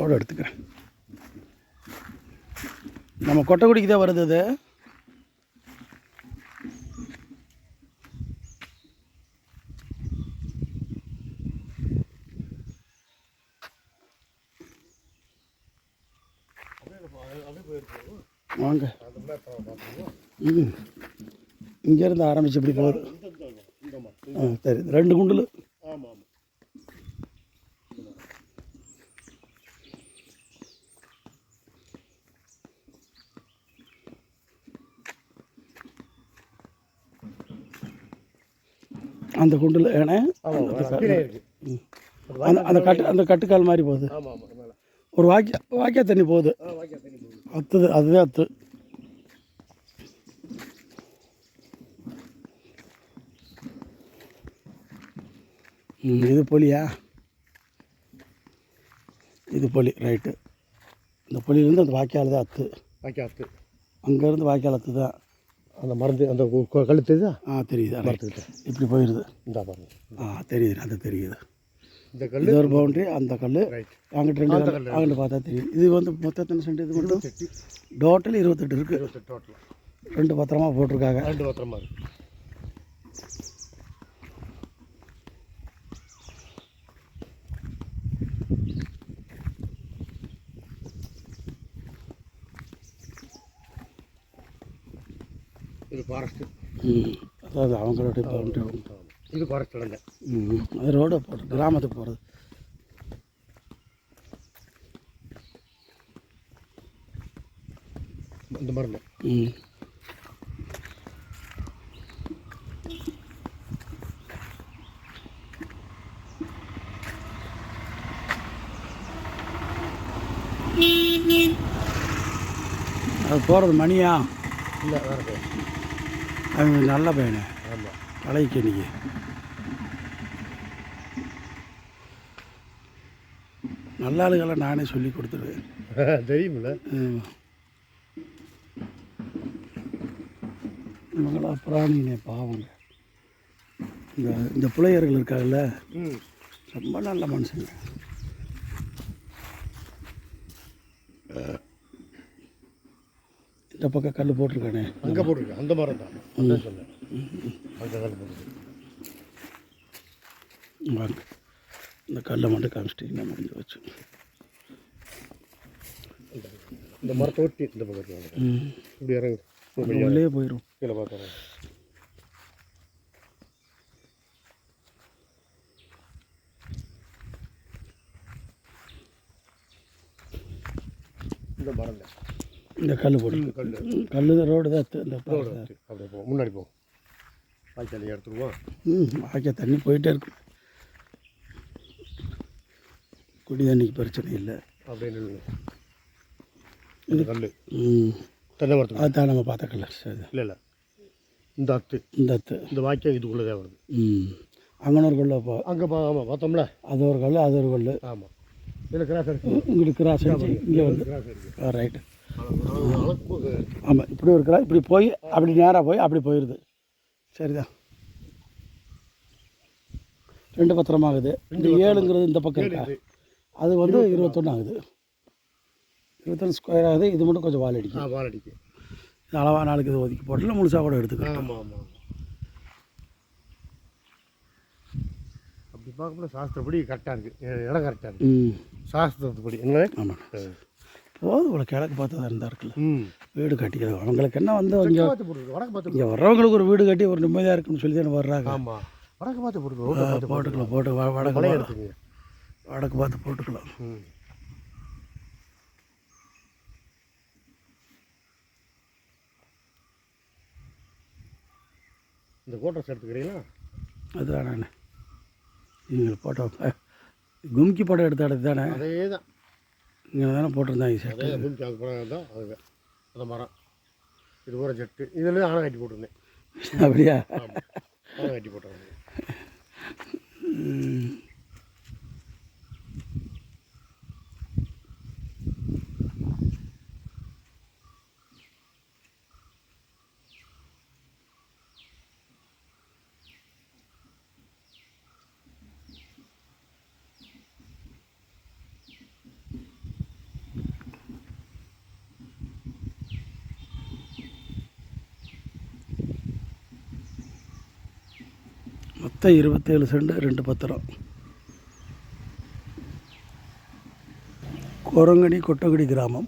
முழுசாவோடு எடுத்துக்கிறேன். நம்ம கொட்டைக்குடிக்கு தான் வருது அது. வாங்க. இங்கேருந்து ஆரம்பிச்சு இப்படி போகுது. சரி, 2 குண்டில். அந்த குண்டில் ஏன்னா அந்த கட்டுக்கால் மாதிரி போகுது. ஒரு வாக்கியா தண்ணி போகுது. அத்துது, அதுதான் அத்து. இது பொலியா? இது பொலி, ரைட்டு. இந்த பொலியிலேருந்து அந்த வாய்க்கால் தான் அத்து. அத்து அங்கேருந்து வாய்க்கால் அத்து தான். அந்த மருந்து அந்த கழுத்து தான் தெரியுது. மரத்துக்கிட்ட இப்படி போயிடுது. இந்த பாருங்க, தெரியுது. அது தெரியுது. இந்த கல் ஒரு பவுண்ட்ரி, அந்த கல் அங்கிட்ட 2 கல் அங்கிட்ட பார்த்தா தெரியுது. இது வந்து மொத்தத்தின சென்ட் இது மட்டும் டோட்டல் 28 இருக்குது. 28 டோட்டல். 2 பத்திரமா போட்டிருக்காங்க. 2 பத்திரமா இருக்குது. இது ஃபாரஸ்ட்டு. அதாவது அவங்களுடைய பவுண்ட்ரி. இது ஃபாரஸ்ட் இடங்க. அது ரோடை போட்டு கிராமத்துக்கு போகிறது. இந்த மருந்து அது போகிறது மணியா இல்லை வேறு அது நல்ல பையனே. ஆமாம், கலைக்கு இன்றைக்கி நல்ல ஆளுகளை நானே சொல்லி கொடுத்துருவேன். தெரியுமில்ல. இவங்களா பிராணினே பாவங்க. இந்த புலையர்கள் இருக்காங்கல்ல, ரொம்ப நல்ல மனுஷங்க. இந்த பக்கம் கல் போட்டிருக்கானே, அங்கே போட்டிருக்கேன். அந்த மரம் தான் சொன்னேன். அங்கே கல் போட்டிருக்கேன். வாங்க, இந்த கல்லை மட்டும் காமிச்சிட்டிங்கன்னா முடிஞ்சு வச்சு. இந்த மரத்தை ஒட்டி இந்த பக்கத்தில் இப்படி இறங்கு, உள்ளே போயிடும். கீழே பார்த்தா இந்த மரம் தான். இந்த கல் போட்டு கல் ரோடு தான். இந்த அப்படியே போகும், முன்னாடி போகும். வாய்க்கால் எடுத்துருவோம். வாய்க்கால் தண்ணி போயிட்டே இருக்கு. குடி தண்ணிக்கு பிரச்சனை இல்லை. அப்படின்னு இந்த கல் தென்னை மரத்து அதுதான் நம்ம பார்த்த கல். சரி, இல்லை இந்த அத்து, இந்த வாய்க்கால் இதுக்குள்ளே தான் வருது. அங்கே ஒரு கல் அங்கே ஆமாம் பார்த்தோம்ல, அது ஒரு கல், அது ஒரு கல். ஆமாம், இதில் கிராஸ் இருக்குது. இங்கிட்டு கிராஸ் அடிச்சு இங்கே வந்து ரைட்டு. ஆமாம், இப்படி ஒரு கிராஸ், இப்படி போய் அப்படி நேராக போய் அப்படி போயிடுது. சரிதான். 2 பத்திரமாகுது. இந்த 7ங்கிறது இந்த பக்கம் இருக்கா, அது வந்து 21 ஆகுது. 21 ஸ்கொயர் ஆகுது. இது மட்டும் கொஞ்சம் வால் அடிக்கும். இது அளவாக நாளுக்கு இது ஒதுக்கி போட்டல முழுசாக கூட எடுத்துக்கலாம். ஆமாம், அப்படி பார்க்கும்போது சாஸ்திரப்படி கரெக்டாக இருக்குது. இடம் கரெக்டாக இருக்குது சாஸ்திரத்துப்படி. என்ன? ஆமாம், போதும். இவ்வளோ கிழக்கு பார்த்ததா இருந்தால் இருக்குல்ல, வீடு கட்டிக்கிறது. அவங்களுக்கு என்ன வந்து இங்கே வர்றவங்களுக்கு ஒரு வீடு கட்டி ஒரு நிம்மதியாக இருக்குன்னு சொல்லி தானே வர்றாங்க. ஆமாம், வடக்கு பார்த்து போட்டுக்கலாம். வடக்கு எடுத்துங்க, வடக்கு பார்த்து போட்டுக்கலாம். இந்த கோட்ரஸ் எடுத்துக்கிறீங்களா? அது வேணாண்ணே, நீங்கள் போட்டோ கும்கி படம் எடுத்த இடத்து தானே? அதே தான், இங்கே தானே போட்டிருந்தாங்க செட்டு. கும்கி அது படம் தான். அது அந்த மரம் இது பூரா செட்டு. இதில் ஆணை கட்டி போட்டிருந்தேன். அப்படியா? ஆணை கட்டி போட்டிருந்தேன். மொத்தம் 27 சென்ட் 2 பத்திரம். கோரங்கனி கொட்டகுடி கிராமம்.